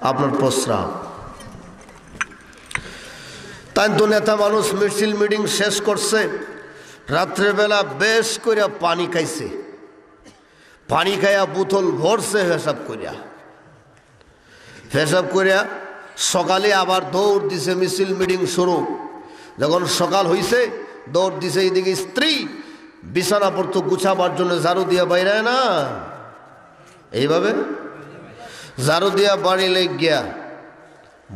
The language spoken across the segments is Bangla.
আপনার প্রস্রাব। তাই তো নেতা মানুষ মিছিল মিটিং শেষ করছে, রাত্রেবেলা বেশ করে পানি খাইছে, পানি খাইয়া বোতল ভরছে পেশাব করিয়া সকালে আবার দৌড় দিছে, মিছিল মিটিং শুরু। যখন সকাল হইছে দৌড় দিছে, এইদিকে স্ত্রী বিছানা পড়তো গুছাবার জন্য ঝাড়ু দিয়া বাইরায় না, এইভাবে ঝাড়ু দিয়া বাড়ি লেগ গিয়া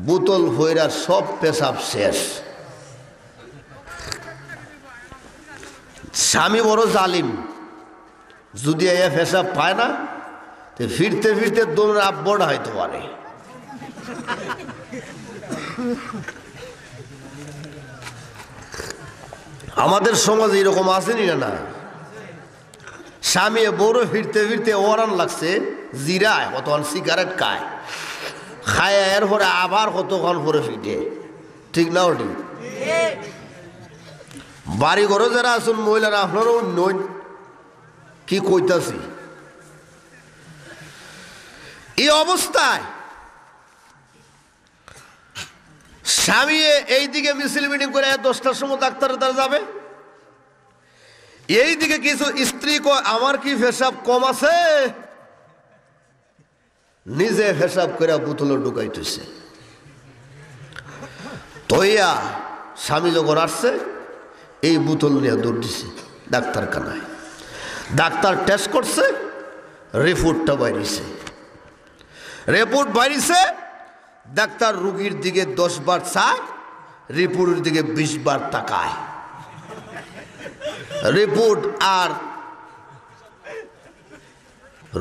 বোতল ভইরা সব পেশাব শেষ। স্বামী বড় জালিম, যদি এ পেশাব পায় না তো ফিরতে ফিরতে দোলের আব্বড় হইতে পারে। আমাদের সমাজে এরকম আসেনি না, স্বামী বড় ফিরতে ফিরতে ওরান লাগছে, জিরায় কতক্ষণ সিগারেট খায়, খায় এর পরে আবার কতক্ষণ পরে ফিটে, ঠিক না? ওটি বাড়ি ঘরে যারা আসুন মহিলারা আপনারও নই, কি কইতাছি এই অবস্থায় স্বামী এইদিকে মিছিল মিটিং করে 10টার সময় ডাক্তারের দ্বারা যাবে, এইদিকে কিছু স্ত্রী কয় আমার কি পেশাব কম আছে, নিজে পেশাব করে বোতলে ঢুকাইতেছে। তইয়া স্বামী যখন আসছে এই বোতল নিয়ে দৌড় দিছে ডাক্তারখানায়। ডাক্তার টেস্ট করছে, রিপোর্টটা বাইরেছে। রিপোর্ট বাইরেছে, ডাক্তার রুগীর দিকে 10 বার চায়, রিপোর্টের দিকে 20 বার তাকায়। রিপোর্ট আর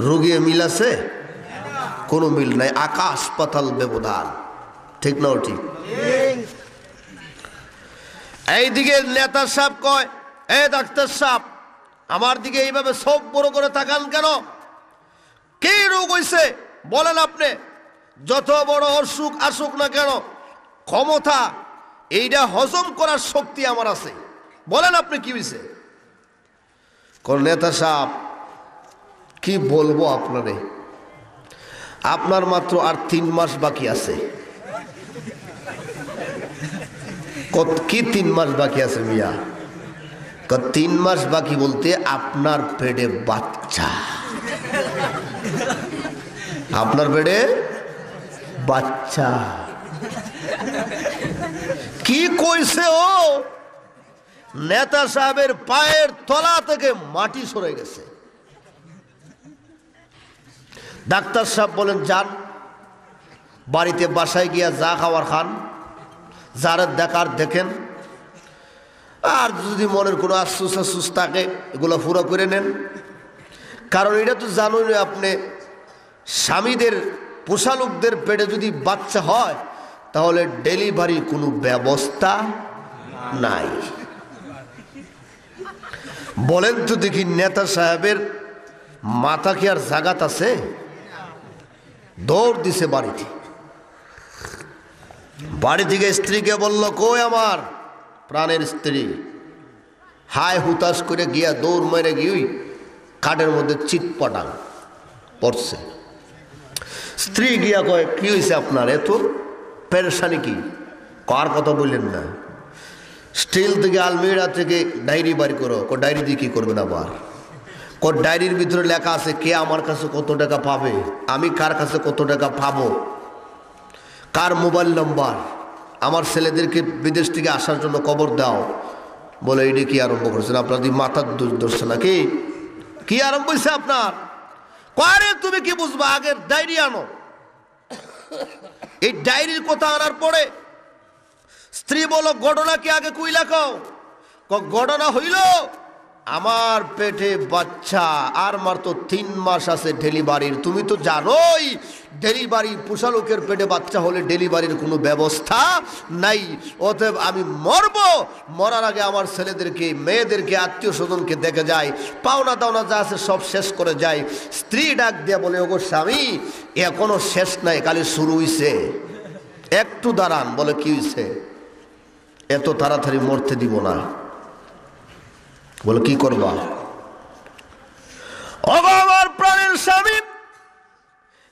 রুগী মিল আছে? কোনো মিল নাই, আকাশ পাতাল ব্যবধান, ঠিক না? ঠিক। এইদিকে নেতা সাহেব কয়, এ ডাক্তার সাহেব আমার দিকে এইভাবে চোখ বড় করে তাকান কেন? কি রোগ হয়েছে বলেন আপনি, যত বড় অসুখ আসুক না কেন ক্ষমতা এইটা হজম করার শক্তি আমার আছে, বলেন আপনি কি হয়েছে? কোন নেতা সাহেব কি বলবো আপনারে, আপনার মাত্র আর 3 মাস বাকি আছে। কি 3 মাস বাকি আছে মিয়া? 3 মাস বাকি বলতে আপনার পেটে বাচ্চা, আপনার পেটে বাচ্চা। কি কইছে ও? নেতা সাহেবের পায়ের তলা থেকে মাটি সরে গেছে। ডাক্তার সাহেব বলেন যান বাড়িতে, বাসায় গিয়া যা খাওয়ার খান, যারা দেখার দেখেন, আর যদি মনের কোনো আফসোস থাকে এগুলো পুরো করে নেন। কারণ এটা তো জানুন আপনি, স্বামীদের পোষা লোকদের পেটে যদি বাচ্চা হয় তাহলে ডেলিভারির কোনো ব্যবস্থা নাই। বলেন তো দেখি, নেতা সাহেবের মাথা কি আর জাগাত আছে? দৌড় দিছে বাড়িতে। বাড়ি থেকে স্ত্রীকে বলল, কই আমার প্রাণের স্ত্রী? হায় হুতাশ করে গিয়া দৌড় মেরে গিয়ে খাটের মধ্যে চিৎপটাং পড়ছে। স্ত্রী গিয়া কয়, কি হয়েছে আপনার, এত পেরেশানি কি? কার কথা বললেন না। স্টিল থেকে আলমিরা থেকে ডায়েরি বাড়ি করো। ডায়েরি দিয়ে কি করবেন আবার? ডায়েরির ভিতরে লেখা আছে কে আমার কাছে কত টাকা পাবে, আমি কার কাছে কত টাকা পাবো, কার মোবাইল নম্বর, আমার ছেলেদেরকে বিদেশ থেকে আসার জন্য খবর দাও। বলে এটি কি আরম্ভ করেছেন? আপনার মাথার ধরছে নাকি? কি আরম্ভ হয়েছে আপনার? কারে তুমি কি বুঝবা? আগের ডায়েরি আনো। এই ডায়েরির কথা আনার পরে স্ত্রী বলো, ঘটনা কি আগে কুই লেখো? ঘটনা হইল আমার পেটে বাচ্চা, আর মাত্র 3 মাস আছে ডেলিভারির। তুমি তো জানোই ডেলিভারি, পোষা লোকের পেটে বাচ্চা হলে ডেলিভারির কোনো ব্যবস্থা নাই। অতএব আমি মরব, মরার আগে আমার ছেলেদেরকে, মেয়েদেরকে, আত্মীয় স্বজনকে দেখে যায়, পাওনা দাওনা যা আছে সব শেষ করে যায়। স্ত্রী ডাক দিয়ে বলে, ওগো স্বামী এখনো শেষ নাই, খালি শুরু হইছে, একটু দাঁড়ান। বলে কি হয়েছে? এত তাড়াতাড়ি মরতে দিব না। বলে কি করবা? ওগো আমার প্রাণের স্বামী,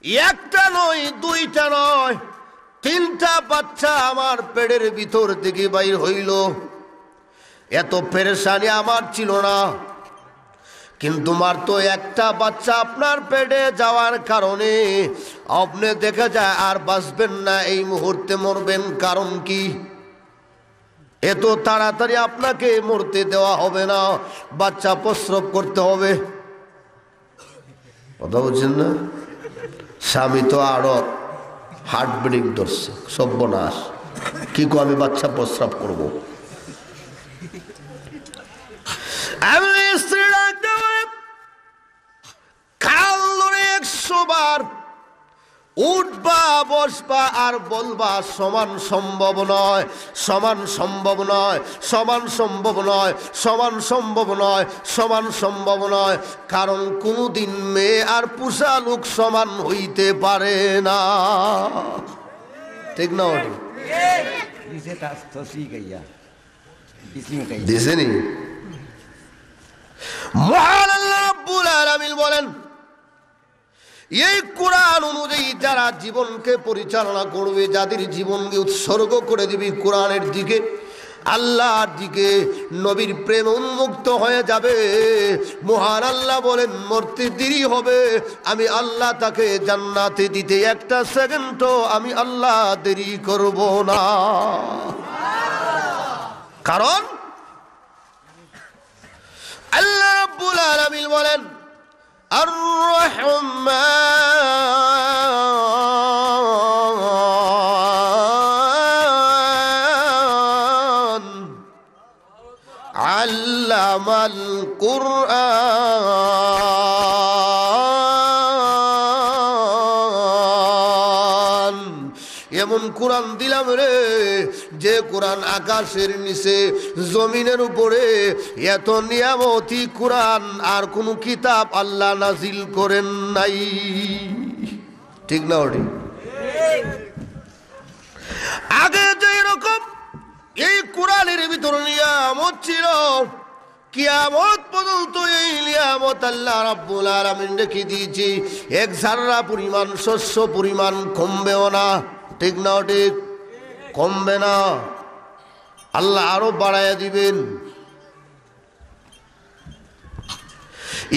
একটা নয়, দুইটা নয়, তিনটা বাচ্চা আমার পেটের ভিতর থেকে বাইর হইল। এত পেরেশানি আমার ছিল না, কিন্তু মার তো একটা বাচ্চা আপনার পেটে যাওয়ার কারণে আপনি দেখা যায় আর বাঁচবেন না, এই মুহূর্তে মরবেন। কারণ কি? এত তাড়াতাড়ি আপনাকে মরতে দেওয়া হবে না, বাচ্চা প্রসব করতে হবে। কথা বলছেন না? স্বামী তো আরো হার্ট ব্রেক ধরছে, সর্বনাশ, কি কো আমি বাচ্চা প্রস্রাব করব। আমি স্ত্রী ডাকতে কাল ধরে 100 বার উঠবা বসবা আর বলবা সমান সম্ভব নয়, সমান সম্ভব নয়, সমান সম্ভব নয়, সমান সম্ভব নয়, সমান সম্ভব নয়। কারণ কোনদিন মেয়ে আর পুষা লোক সমান হইতে পারে না। ঠিক না? দিছেনি? মহান আল্লাহ রাব্বুল আলামিন বলেন, এই কোরআন অনুযায়ী যারা জীবনকে পরিচালনা করবে, যাদের জীবনকে উৎসর্গ করে দিবি কোরআনের দিকে, আল্লাহর দিকে, নবীর প্রেম উন্মুক্ত হয়ে যাবে। মহান আল্লাহ বলেন, মরতে দেরি হবে, আমি আল্লাহ তাকে জান্নাতে দিতে একটা সেকেন্ডও আমি আল্লাহ দেরি করব না। কারণ আল্লাহ রাব্বুল আলামিন বলেন, আর-রহমান আল্লামাল কুরআন। এমন কোরআন দিলাম রে, যে কোরআন আকাশের নিচে জমিনের উপরে এত নিয়ামতি কোরআন আর কোন কিতাব আল্লাহ নাজিল করেন নাই। ঠিক না? ওটি আগে যে এরকম এই কোরআনের ভিতর নিয়ামত ছিল, কিয়ামত পর্যন্ত এই নিয়ামত আল্লাহ রাব্বুল আলামিন রেখে দিয়েছি। এক জাররা পরিমাণ শস্য পরিমাণ কমবেও না। ঠিক না? ঠিক কমবে না, আল্লাহ আরো বাড়াইয়া দিবেন।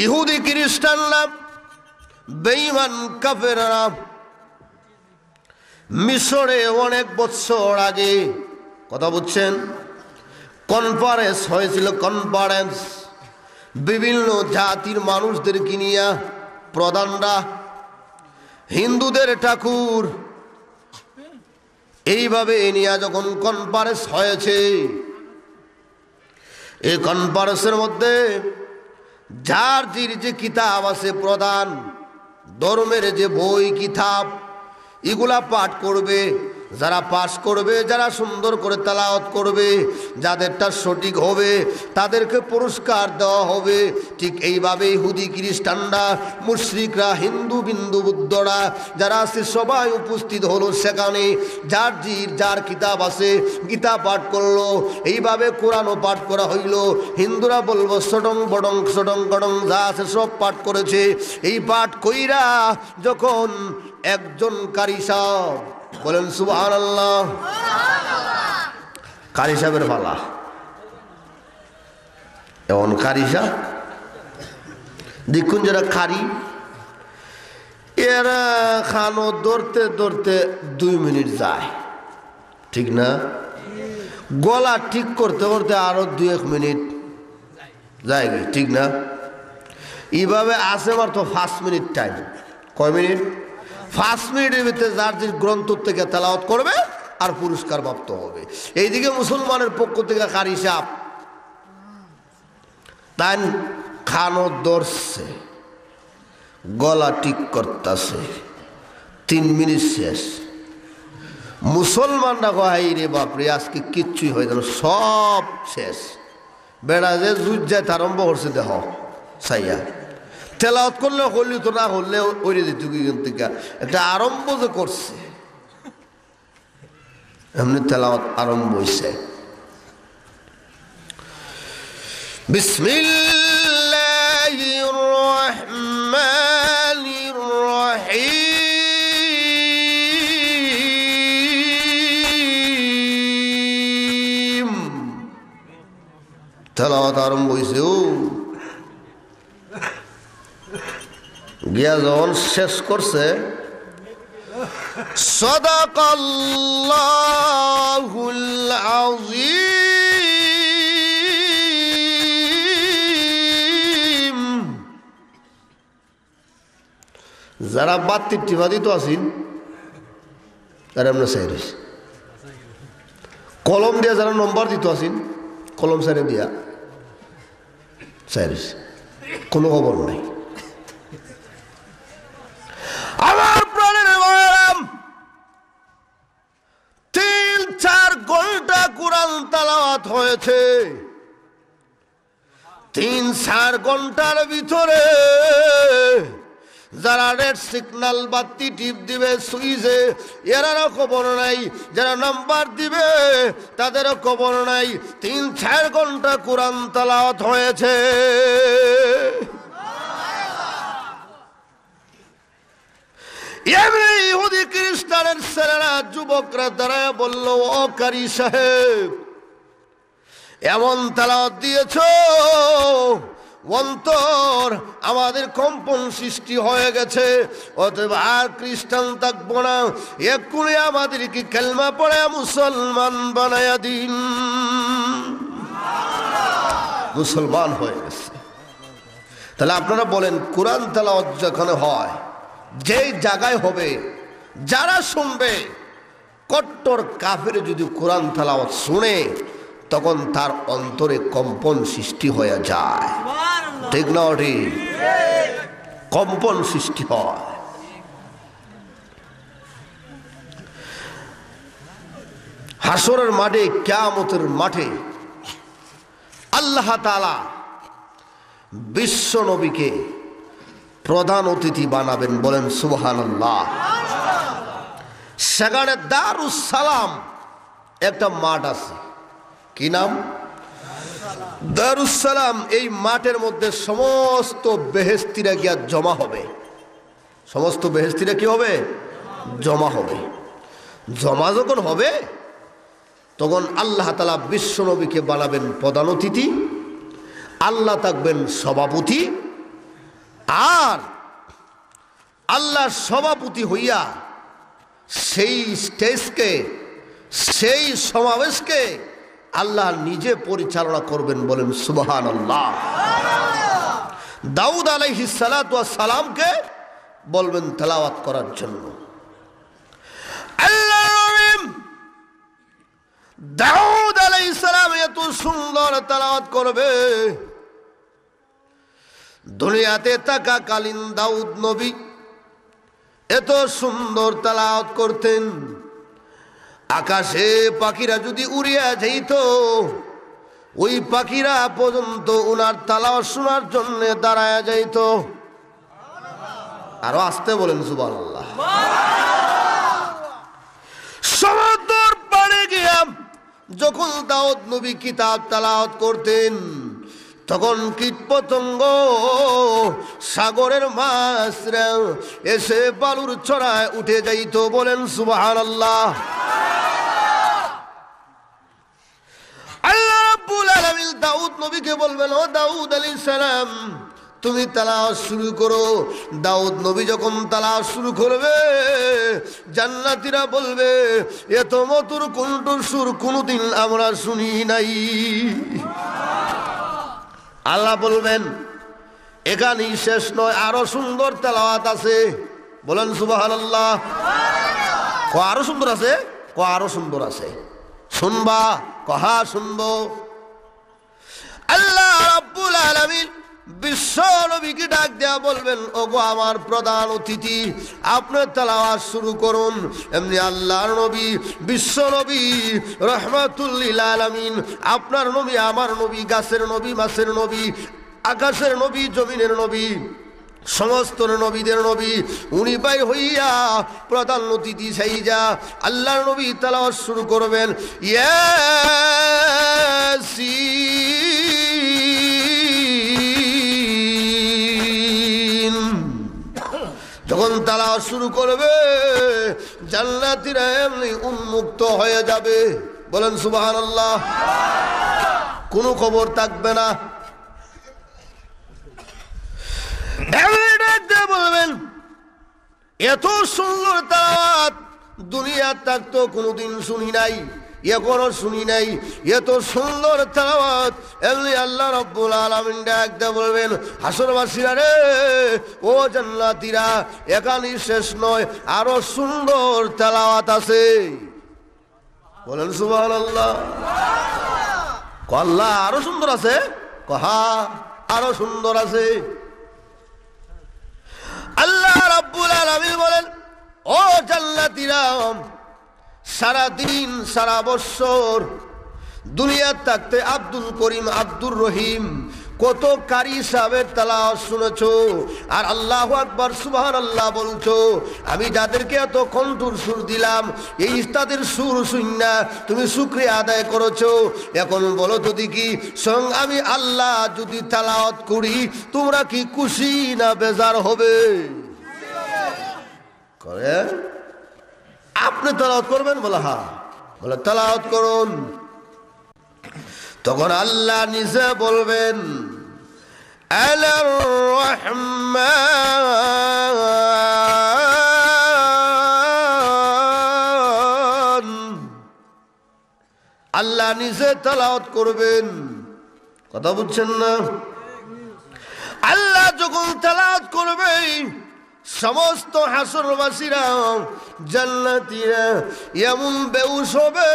ইহুদি খ্রিস্টানরা, বেঈমান কাফেররা মিশরে অনেক বছর আগে, কথা বুঝছেন, কনফারেন্স হয়েছিল। কনফারেন্স বিভিন্ন জাতির মানুষদেরকে নিয়ে, প্রধানরা, হিন্দুদের ঠাকুর, এইভাবে এ নিয়ে যখন কনফারেন্স হয়েছে, এই কনফারেন্সের মধ্যে যার যে কিতাব আছে, প্রধান ধর্মের যে বই কিতাব, এগুলা পাঠ করবে। যারা পাস করবে, যারা সুন্দর করে তেলাওয়াত করবে, যাদেরটা সঠিক হবে তাদেরকে পুরস্কার দেওয়া হবে। ঠিক এইভাবে ইহুদি খ্রিস্টানরা, মুশরিকরা, হিন্দু বিন্দু বুদ্ধরা যারা আছে সবাই উপস্থিত হলো সেখানে। যার কিতাব আছে গীতা পাঠ করলো, এইভাবে কোরআনও পাঠ করা হইল। হিন্দুরা বলবো সডং বডং সডং গডং যা আছে সব পাঠ করেছে। এই পাঠ কইরা যখন একজন কারি সাহেব, বলেন সুবহানাল্লাহ, কারি সাহেবের পালা, এমন কারি সাহেব দেখুন যারা কারি, এরা খানো ধরতে ধরতে 2 মিনিট যায়। ঠিক না? গলা ঠিক করতে করতে আরো 2-1 মিনিট যায়। ঠিক না? এইভাবে আছে মাত্র 5 মিনিট টাইম। কয় মিনিট? 5 মিনিটের ভিতরে যার যে গ্রন্থ থেকে তেলাওয়াত করবে আর পুরস্কার প্রাপ্ত হবে। এইদিকে মুসলমানের পক্ষ থেকে কারি সাহেব তাই খানো ধরছে, গলা ঠিক করতেছে, 3 মিনিট শেষ। মুসলমানরা কয় রে বাপরে, আজকে কিচ্ছুই হয় না, সব শেষ। বেড়া যে জুজ যায় আরম্ভ করছে, দেহ সাইয়া তেলাওয়াত করলে হলি তো, না হলে ওইরে দিত থেকে একটা আরম্ভ যে করছে, এমনি তেলাওয়াত আরম্ভ হয়েছে। বিসমিল্লাহির রহমানির রহিম। তেলাওয়াত আরম্ভ হয়েছে। ও গিয়া যখন শেষ করছে, সাদাকাল্লাহুল আযীম। যারা বাত্তির টিপা দিত আসিন তারা আমরা সাইরিস, কলম দিয়া যারা নম্বর দিত আসিন কলম সাইরে দিয়া সাইরিস, কোনো খবর নাই। আমার প্রাণের মায়েরাম, 3-4 ঘন্টা কোরআন তেলাওয়াত হয়েছে। 3-4 ঘন্টার ভিতরে যারা রেড সিগন্যাল বাতি টিপ দিবে সুইচে, এরারও খবর নাই। যারা নাম্বার দিবে তাদেরও খবর নাই। 3-4 ঘন্টা কোরআন তেলাওয়াত হয়েছে। এমনি ইহুদি খ্রিস্টানের ছেলেরা, যুবকরা দাঁড়ায় বলল, ও কারি সাহেব, এমন তেলাওয়াত দিয়েছ অন্তর আমাদের কম্পন সৃষ্টি হয়ে গেছে, অতএব আর খ্রিস্টান থাকবো না, এক্ষুনি আমাদেরকে কালেমা পড়ে মুসলমান বানায়া দিন। মুসলমান হয়ে গেছে। তাহলে আপনারা বলেন, কোরআন তেলাওয়াত যেখানে হয়, যেই জায়গায় হবে, যারা শুনবে, কট্টর কাফের যদি কোরআন তেলাওয়াত শুনে, তখন তার অন্তরে কম্পন সৃষ্টি হয়ে যায়। ঠিক না? ঠিক, কম্পন সৃষ্টি হয়। হাসরের মাঠে, কিয়ামতের মাঠে আল্লাহ তাআলা বিশ্ব নবীকে প্রধান অতিথি বানাবেন। বলেন সুবহানাল্লাহ। সেখানে দারুস সালাম একটা মাঠ আছে। কি নাম? দারুস সালাম। এই মাঠের মধ্যে সমস্ত বেহেশতিরা গিয়া জমা হবে। সমস্ত বেহেশতিরা কি হবে? জমা হবে। জমা যখন হবে, তখন আল্লাহ তাআলা বিশ্ব নবীকে বানাবেন প্রধান অতিথি, আল্লাহ থাকবেন সভাপতি। আর আল্লাহর সভাপতি হইয়া সেই স্টেজকে, সেই সমাবেশকে আল্লাহ নিজে পরিচালনা করবেন। বলেন সুবহানাল্লাহ। দাউদ আলাইহিস সালাতু ওয়াস সালামকে বলবেন তেলাওয়াত করার জন্য। আল্লাহ দাউদ আলাইহিস সালাম এত সুন্দর তেলাওয়াত করবে, দুনিয়াতে থাকাকালীন দাউদ নবী এত সুন্দর তেলাওয়াত করতেন, আকাশে পাখিরা যদি উড়িয়া যাইত, ওই পাখিরা পর্যন্ত উনার তেলাওয়াত শোনার জন্য দাঁড়ায়া যাইত। আরো আসতে বলেন সুবহানাল্লাহ। সমুদ্র পাড়ে গিয়া যখন দাউদ নবী কিতাব তেলাওয়াত করতেন, তখন কীটপতঙ্গ, সাগরের মাছরা এসে বালুর চড়ায় উঠে যাইত। বলেন সুবহানাল্লাহ। আল্লাহ রাব্বুল আলামিন দাউদ নবীকে বলবেন, ও দাউদ আলাইহিস সালাম, তুমি তেলাওয়াত শুরু করো। দাউদ নবী যখন তেলাওয়াত শুরু করবে, জান্নাতীরা বলবে, এত মধুর কণ্ঠর সুর কোনদিন আমরা শুনি নাই। আল্লাহ বলবেন, এখানেই শেষ নয়, আরো সুন্দর তেলাওয়াত আছে। বলেন সুবহানাল্লাহ। আরো সুন্দর আছে, আরো সুন্দর আছে, শুনবা? কহা শুনবো। আল্লাহ রাব্বুল আলামিন বিশ্ব নবীকে ডাক দেয়া বলবেন, ওগো আমার প্রধান অতিথি, আপনি তেলাওয়াত শুরু করুন। এমনি আল্লাহর নবী, বিশ্ব নবী, রাহমাতুল লিল আলামিন, আপনার নবী, আমার নবী, গাছের নবী, মাছের নবী, আকাশের নবী, জমিনের নবী, সমস্ত নবীদের নবী, উনি বাইর হইয়া প্রধান অতিথি সাইজা আল্লাহর নবী তেলাওয়াত শুরু করবেন। ইয়াসিন। যখন তেলাওয়াত শুরু করবে, জান্নাতীরা এমনি উন্মুক্ত হয়ে যাবে। বলেন সুবহানাল্লাহ। কোনো খবর থাকবে না। বলবেন এত সুন্দর তেলাওয়াত দুনিয়ার থাকতো কোনোদিন শুনি নাই, এখনো শুনি নাই। এত সুন্দর তেলাওয়াত এমনি আল্লাহ রাব্বুল আলামিন ডাকতে বলবেন, হাসরবাসীরা রে, ও জান্নাতীরা, এখানেই শেষ নয়, আরো সুন্দর তেলাওয়াত আছে। বলেন সুবহানাল্লাহ। আল্লাহ আরো সুন্দর আছে, হ্যাঁ আরো সুন্দর আছে। আল্লাহ রাব্বুল আলামিন বলেন, ও জান্নাতীরা, সারা দিন সারা বছর দুনিয়ার থাকতে আব্দুল করিম আব্দুর রহিম কত কারি সাহেবের তেলাওয়াত শুনেছো, আর আল্লাহু আকবার সুবহানাল্লাহ বলছো। আমি যাদেরকে এত কণ্ঠর সুর দিলাম, এই তাদের সুর শুননা তুমি শুকরিয়া আদায় করেছো। এখন বলো তো দেখি, সঙ্গ আমি আল্লাহ যদি তেলাওয়াত করি, তোমরা কি খুশি না বেজার হবে? করে আপনি তেলাওয়াত করবেন? বলে হ্যাঁ। বলে তেলাওয়াত করুন। তখন আল্লাহ নিজে বলবেন, আলার রহমান, আল্লাহ নিজে তেলাওয়াত করবেন। কথা বুঝছেন না? আল্লাহ যখন তেলাওয়াত করবে, সমস্ত হাসরবাসীরা জান্নাতীরা এমন বেহুশ হবে,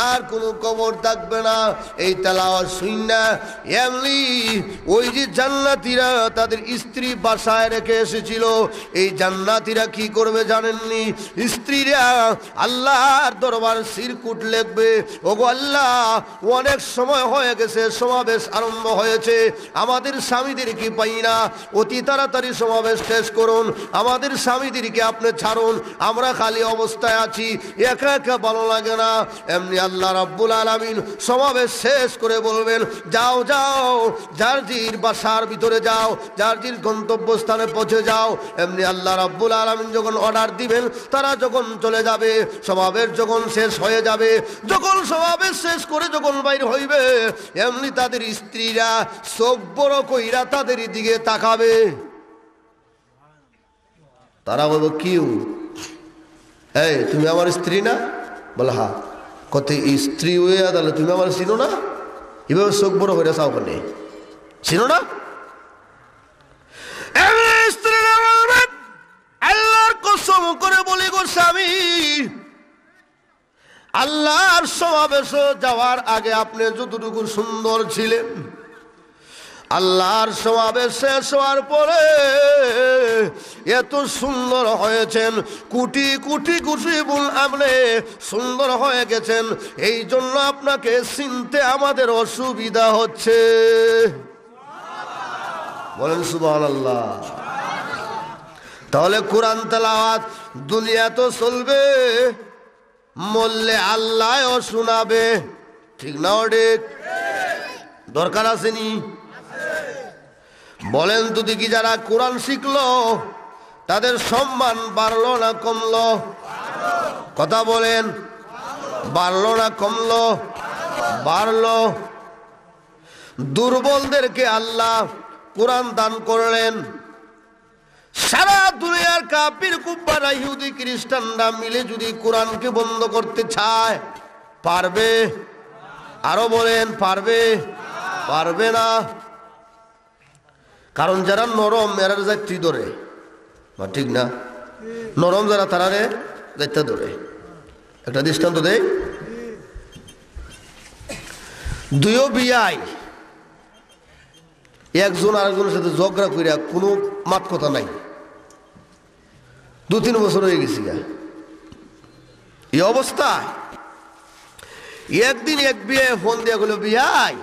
আর কোনো কবর থাকবে না। এই তেলাওয়াত শুননা এমনি ওই যে জান্নাতীরা তাদের স্ত্রী বাসায় রেখে এসেছিল, এই জান্নাতীরা কি করবে জানেননি? স্ত্রীরা আল্লাহর দরবার সিরকুট লেখবে, ওগো আল্লাহ, অনেক সময় হয়ে গেছে, সমাবেশ আরম্ভ হয়েছে, আমাদের স্বামীদেরকে পাই না, অতি তাড়াতাড়ি সমাবেশ শেষ করুন, আমাদের স্বামীদেরকে আপনি ছাড়ুন, আমরা খালি অবস্থায় আছি, একা একা ভালো লাগে না। এমনি আল্লাহ রাব্বুল আলামিন সমাবেশ শেষ করে বলবেন, যাও যাও, যার জির বাসার ভিতরে যাও, যার জির গন্তব্যস্থানে পৌঁছে যাও। এমনি আল্লাহ রাব্বুল আলামিন যখন অর্ডার দিবেন, তারা যখন চলে যাবে, সমাবেশ যখন শেষ হয়ে যাবে, যখন সমাবেশ শেষ করে যখন বাইর হইবে, এমনি তাদের স্ত্রীরা চোখ বড় কইরা তাদের দিকে তাকাবে। তারা বলবো, কিউ, এই তুমি আমার স্ত্রী না? বলে হ্যাঁ। কত স্ত্রী হইয়া তাহলে তুমি আমার চিনো না? এভাবে চোখ বড় হইয়া চাও কেন? চিনো না? আল্লাহর কসম করে বলি গো স্বামী, আল্লাহর সমাবেশ যাওয়ার আগে আপনি যতটুকু সুন্দর ছিলেন, আল্লাহর সমাবেশ শেষ হওয়ার পরে এত সুন্দর হয়েছেন, কোটি কোটি কোটি গুণ আপনি সুন্দর হয়ে গেছেন, এই জন্য আপনাকে চিনতে আমাদের অসুবিধা হচ্ছে। বলেন সুবহানাল্লাহ। তাহলে কোরআন তেলাওয়াত দুনিয়া তো চলবে, মরলে আল্লাহও শোনাবে, ঠিক না? ঠিক দরকার আসেনি? বলেন তো দেখি, যারা কোরআন শিখলো তাদের সম্মান বাড়লো না কমলো? কথা বলেন, বাড়লো না কমলো? বাড়লো। দুর্বলদেরকে আল্লাহ কোরআন দান করলেন। সারা দুনিয়ার কাফির কুফার ইহুদি খ্রিস্টানরা মিলে যদি কোরআনকে বন্ধ করতে চায়, পারবে? আরো বলেন, পারবে? পারবে না। কারণ যারা নরম এরা যাত্রী ধরে, ঠিক না? নরম যারা তারা যাত্রা ধরে। একটা দৃষ্টান্ত দেয়, দুইও বিয়াই একজন আরেকজনের সাথে ঝগড়া করিয়া কোনো মাত কথা নাই, 2-3 বছর হয়ে গেছি। এই অবস্থায় একদিন এক বিয়ে ফোন দিয়ে গেল, বিয়াই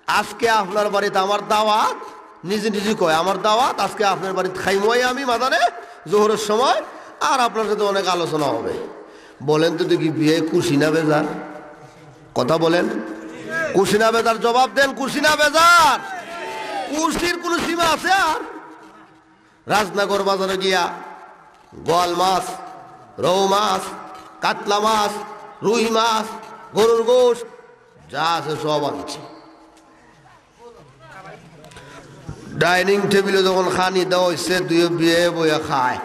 আজকে আপনার বাড়িতে আমার দাওয়াত, নিজে নিজে কয় আমার দাওয়াত, আজকে আপনার বাড়িতে খাইমই আমি মাদারে জোহরের সময়, আর আপনার সাথে অনেক আলোচনা হবে। বলেন তো দেখি, বিয়ে খুশি না বেজার? কথা বলেন, খুশি না বেজার? জবাব দেন, খুশি না বেজার? খুশির কোন সীমা আছে? আর রাজনগর বাজারে গিয়া গোয়াল মাছ, রৌ মাছ, কাতলা মাছ, রুই মাছ, গরুর গোশত যা আছে সব আনছি। ডাইনিং টেবিলে যখন খানি দেওয়া হয়েছে দুই বিয়ে বইয়া খায়।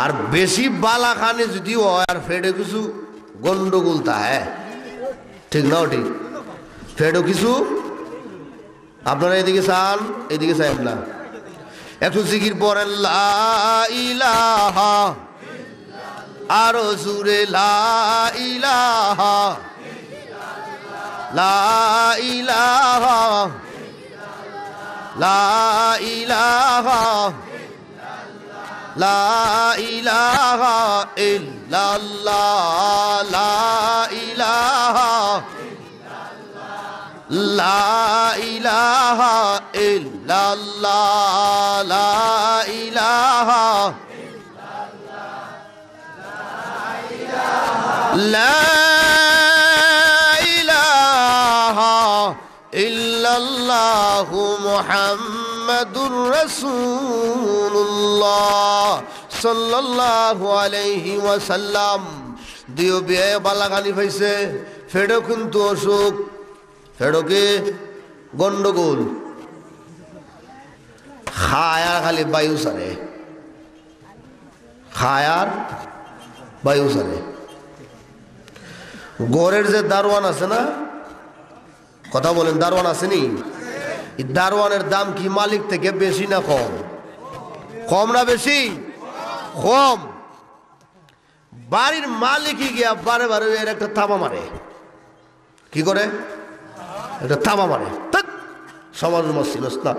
আর বেশি বালা খানি যদি হয় আর ফেডে কিছু গন্ডগোল তাই ঠিক নাও ঠিক ফেডও কিছু। আপনারা এদিকে চান এদিকে চাই না, একটু জিকির পড়েন লা ইলাহা, আরো জুড়ে লা ইলাহা, লা ইলাহা, লা ইলাহা, লা ইলাহা ইল্লাল্লাহ, লা ইলাহা, লা ইলাহা ইল্লাল্লাহ, লা ইলাহা, লা ইলাহা ইল্লাল্লাহু মুহাম্মাদুর রাসূলুল্লাহ সাল্লাল্লাহু আলাইহি ওয়াসাল্লাম। দিও বিয়ে বালাগানি পাইছে, ফেডো কিন্তু অসুখ, ফেডোকে গন্ডগোল, খায়ার খালি বায়ু সারে, খায়ার বায়ু সারে। গড়ের যে দারোয়ান আছে না, কথা বলেন, দারোয়ান আসেনি? দারোয়ানের দাম কি মালিক থেকে বেশি না কম? কম না বেশি? কম। বাড়ির মালিকই গিয়া বারে বারে এর একটা থাবা মারে। কি করে? একটা থাবা মারে। সমাজ মসজিদ না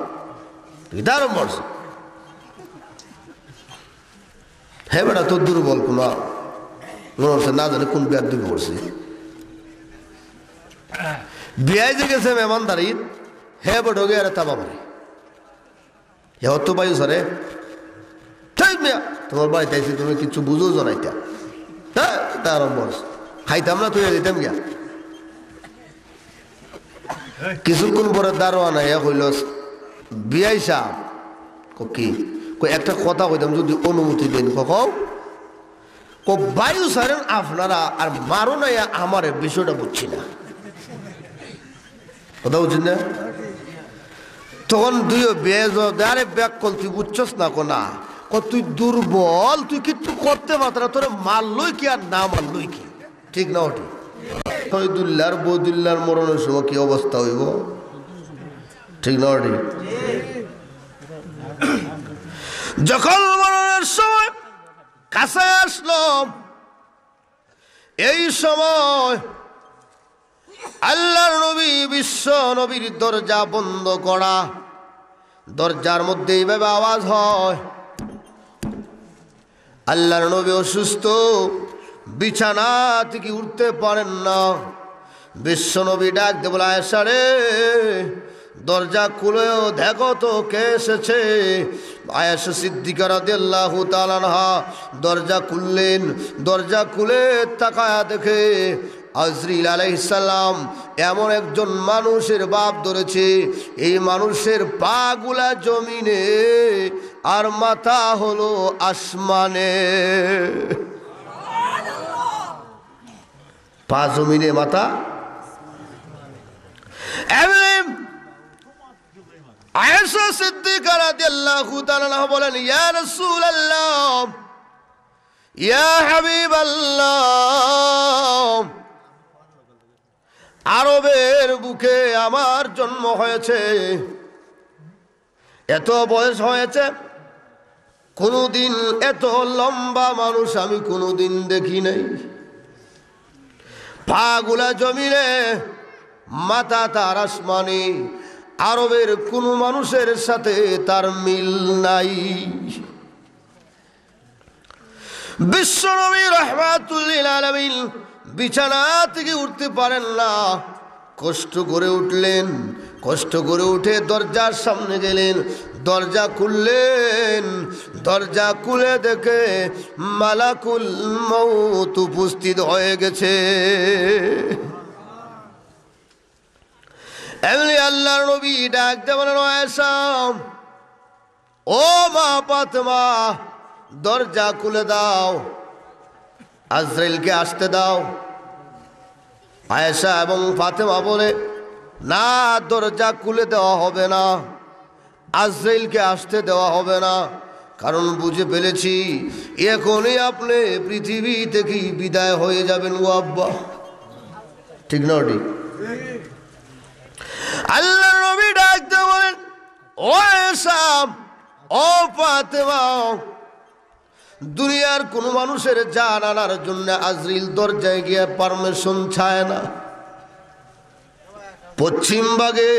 দারুণ মরছে। হ্যাঁ বেটা তোর দুর্বল কোন না জানে কোন বিয়ার দুর্বল করছে। বিয়ায় যে গেছে মেহমানদারির, হ্যাঁ বেটা গিয়ে আরে থাবা মারে। হ্যাঁ তো বায়ু সারে, তোমার বাড়িতে আইসি তুমি কিছু বুঝো জানাইতা, হ্যাঁ তার মরছে। খাইতাম না তুই দিতাম গিয়া। কিছুক্ষণ পরে দারোয়ান আইয়া কইল বিয়াই সাহেব কি একটা কথা কইতাম যদি অনুমতি দেন। কও বায়ু সারেন আপনারা আর মারো না আমার বিষয়টা বুঝছি না, কথা বুঝছেন না? তখন দুই বেজ আরে ব্যাক কল তুই বুঝছস না কোনা, তুই দুর্বল, তুই কিচ্ছু করতে পারত না, তোর মারলই কি আর না মারলই কি, ঠিক না? ওটি শহীদুল্লাহর বৈদুল্লাহর মরণের সময় কি অবস্থা হইব, ঠিক না? ওটি যখন মরণের সময় কাছে আসলো, এই সময় আল্লাহর নবী বিশ্ব নবীর দরজা বন্ধ করা, দরজার মধ্যে এইভাবে আওয়াজ হয়, আল্লাহর নবী অসুস্থ, বিছানা থেকে উঠতে পারেন না। বিশ্ব নবী ডাক দে বলে আয়েশা রে দরজা খুলেও দেখো তো কে এসেছে। আয়েশা সিদ্দিকা রাদিয়াল্লাহু তাআলা আনহা দরজা খুললেন, দরজা খুলে তাকায়া দেখে আজরাইল আলাইহিস সালাম এমন একজন মানুষের বাপ ধরেছে, এই মানুষের পা গুলা জমিনে আর মাথা হলো আসমানে। পা জমিনে মাথা। আয়েশা সিদ্দিকা রাদিয়াল্লাহু তাআলা আনহা বলেন ইয়া রাসূলুল্লাহ ইয়া হাবিবাল্লাহ, আরবের বুকে আমার জন্ম হয়েছে, এত বয়স হয়েছে, কোনদিন এত লম্বা মানুষ আমি কোনদিন দেখি নাই। পাগুলা জমিনে, মাথা তার আসমানে, আরবের কোন মানুষের সাথে তার মিল নাই। বিশ্বনবী রাহমাতুল লিল আলামিন বিছানা থেকে উঠতে পারেন না, কষ্ট করে উঠলেন, কষ্ট করে উঠে দরজার সামনে গেলেন, দরজা খুললেন, দরজা খুলে দেখে মালাকুল মউত উপস্থিত হয়ে গেছে। এমনি আল্লাহর নবী ডাক দিয়ে বলেন আয়েশা ও মা ফাতেমা দরজা খুলে দাও, আজরাইলকে আসতে দাও। আয়েশা এবং ফাতেমা বলে, না, দরজা খুলে দেওয়া হবে না, আজরাইলকে আসতে দেওয়া হবে না, কারণ বুঝে ফেলেছি এখনই আপনি পৃথিবী থেকে বিদায় হয়ে যাবেন গো আব্বা। ঠিক না ঠিক? আল্লাহর নবী ডাকতে বলেন, ও আয়েশা, ও ফাতেমা, দুনিয়ার কোন মানুষের জান আনার জন্য আজরাইল দরজায় গিয়ে পারমিশন চায় না। পশ্চিম ভাগে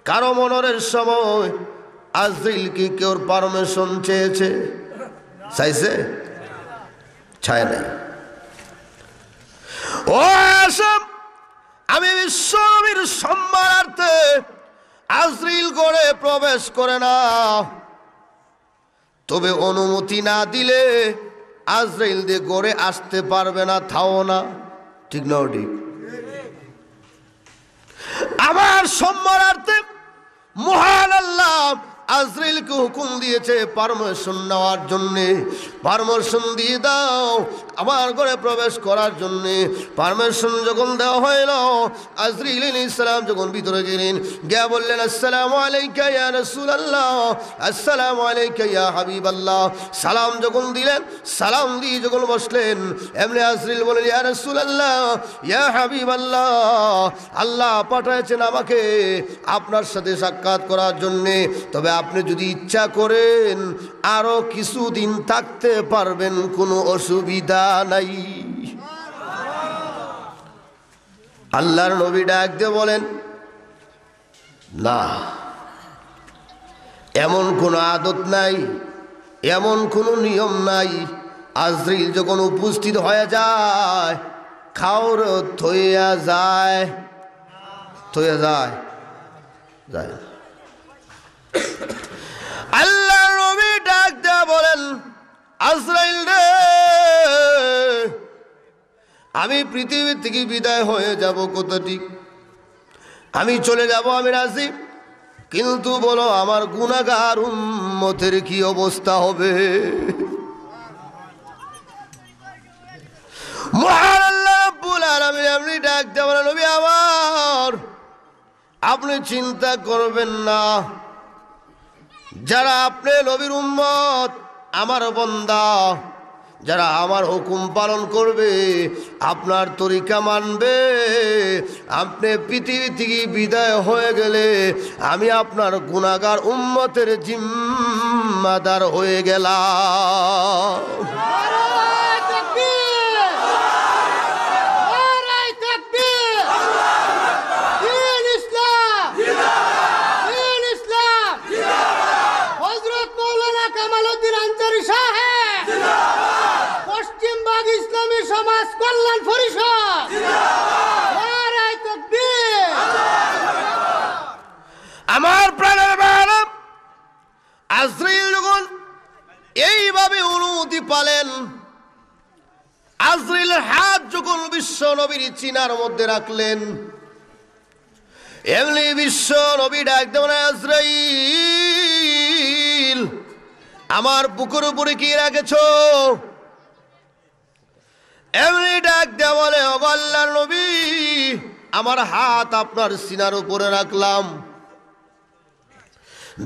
কারো মনরের সময় আজরাইল কি কেউ পারমিশন চেয়েছে? চাইছে? চায় না। ও আয়েশা, আমি বিশ্বনবীর সম্মানার্থে আজরাইল ঘরে প্রবেশ করে না, তবে অনুমতি না দিলে আজরাইল দিয়ে ঘরে আসতে পারবে না, থাও না। ঠিক না ঠিক? আমার সম্মানার্থে মহান আল্লাহ আজরাইলকে হুকুম দিয়েছে পারমিশন নেওয়ার জন্যে। পারমিশন দিয়ে দাও আমার ঘরে প্রবেশ করার জন্যে। পারমিশন যখন দেওয়া হইল, আজরাইল আলাইহিস সালাম যখন ভিতরে গেলেন, গিয়া বললেন, আসসালামু আলাইকা ইয়া রাসূলুল্লাহ, আসসালামু আলাইকা ইয়া হাবিবাল্লাহ। সালাম যখন দিলেন, সালাম দিয়ে যখন বসলেন, এমনি আজরাইল বলেন, ইয়া রাসূলুল্লাহ, ইয়া হাবিবাল্লাহ, আল্লাহ পাঠাচ্ছেন আমাকে আপনার সাথে সাক্ষাৎ করার জন্যে, তবে আপনি যদি ইচ্ছা করেন আরো কিছুদিন থাকতে পারবেন, কোনো অসুবিধা নাই। আল্লাহর নবী ডাক দিয়ে বলেন, না, এমন কোনো আদত নাই, এমন কোনো নিয়ম নাই। আজরাইল যখন উপস্থিত হয়ে যায়, খাওর থইয়া যায়, থইয়া যায়, যায়। আল্লাহর নবী ডাক দেয়া বলেন, আজরাইল রে, আমি পৃথিবী থেকে বিদায় হয়ে যাব, কথা ঠিক, আমি চলে যাব, আমি রাজি, কিন্তু বলো আমার গুনাহগার উম্মতের কি অবস্থা হবে? মহান আল্লাহ রাব্বুল আলামিন এমনি ডাক দেয়া বলেন, নবী আমার, আপনি চিন্তা করবেন না, যারা আপনি নবীর উম্মত, আমার বান্দা, যারা আমার হুকুম পালন করবে, আপনার তরিকা মানবে, আপনি পৃথিবী থেকে বিদায় হয়ে গেলে আমি আপনার গুনাহগার উম্মতের জিম্মাদার হয়ে গেলাম। সমাজ কল্যাণ পরিষদ, আমার প্রাণের বাবা আজরাইল যখন এইভাবে অনুমতি পালেন, আজরাইলের হাত যখন বিশ্ব নবীর চিনার মধ্যে রাখলেন, এমনি বিশ্ব নবী ডাক দেন, আজরাইল, আমার বুকের উপরে কি রাখেছো? এমনি ডাক দেয়া বলে, ও আল্লাহর নবী, আমার হাত আপনার সিনার উপরে রাখলাম।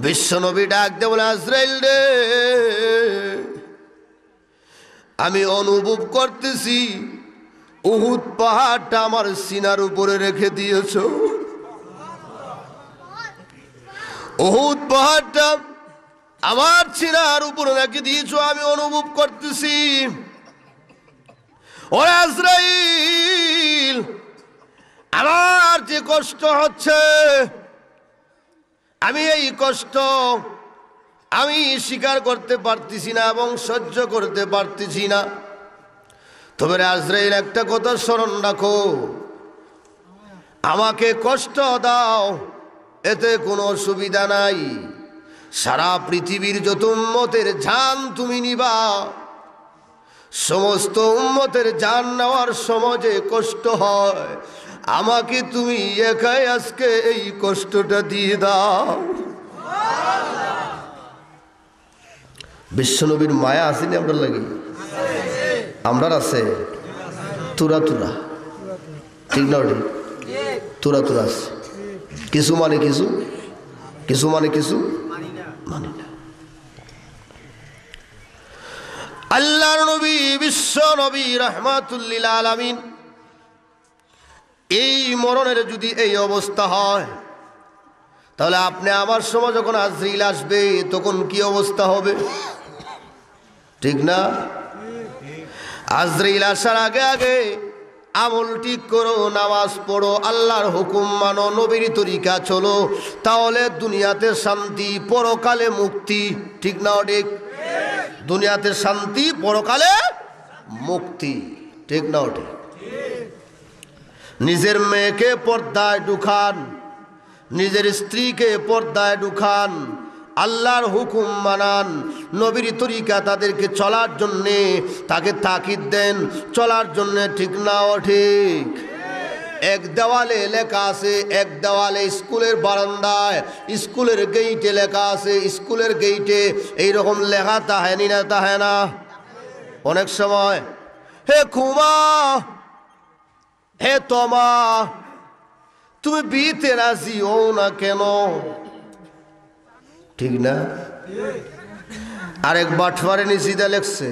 বিশ্ব নবী ডাক দেয়া বলে, আজরাইল রে, আমি অনুভব করতেছি উহুদ পাহাড়টা আমার সিনার উপরে রেখে দিয়েছো। উহুদ পাহাড়টা আমার সিনার উপরে রেখে দিয়েছো, আমি অনুভব করতেছি। ও আজরাইল, আমার যে কষ্ট হচ্ছে, আমি এই কষ্ট আমি স্বীকার করতে পারতেছি না এবং সহ্য করতে পারতেছি না। তবে আজরাইল, একটা কথা স্মরণ রাখো, আমাকে কষ্ট দাও, এতে কোনো অসুবিধা নাই। সারা পৃথিবীর যত উম্মতের জান তুমি নিবা, সমস্ত উম্মতের জান নেওয়ার সময় যে কষ্ট হয়, আমাকে তুমি একাই আজকে এই কষ্টটা দিয়ে দাও। বিশ্বনবীর মায়া আসেনি আমরা লাগি, আমরা আছে তুরা তুরা। ঠিক না ওটি তোরা তোরা আছে কিছু মানে কিছু কিছু মানে কিছু মানে না। আল্লাহর নবী বিশ্ব নবী রাহমাতুল লিল আলামিন এই মরণের যদি এই অবস্থা হয় তাহলে আপনি আমার সময় যখন আজরাইল আসবে তখন কি অবস্থা হবে ঠিক না? আজরাইল আসার আগে আগে আমল ঠিক করো, নামাজ পড়ো, আল্লাহর হুকুম মানো, নবীর তরিকা চলো, তাহলে দুনিয়াতে শান্তি, পরকালে মুক্তি। ঠিক না ঠিক? দুনিয়াতে শান্তি, পরকালে মুক্তি। ঠিক না ঠিক? নিজের মেয়েকে পর্দায় ঢুকান, নিজের স্ত্রীকে পর্দায় ঢুকান, আল্লাহর হুকুম মানান, নবীর তরিকা তাদেরকে চলার জন্যে তাকে তাকিদ দেন চলার জন্যে। ঠিক না ঠিক? এক দেওয়ালে লেখা আছে, এক দেওয়ালে স্কুলের বারান্দায় স্কুলের গেইটে লেখা আছে, স্কুলের গেইটে এইরকম লেখা তাহেনি না তাহে না অনেক সময়, হে খুমা, হে তোমা, তুমি বিতে রাজি হও না কেন? ঠিক না? আরেক বাটফারে নিচিদা লেখছে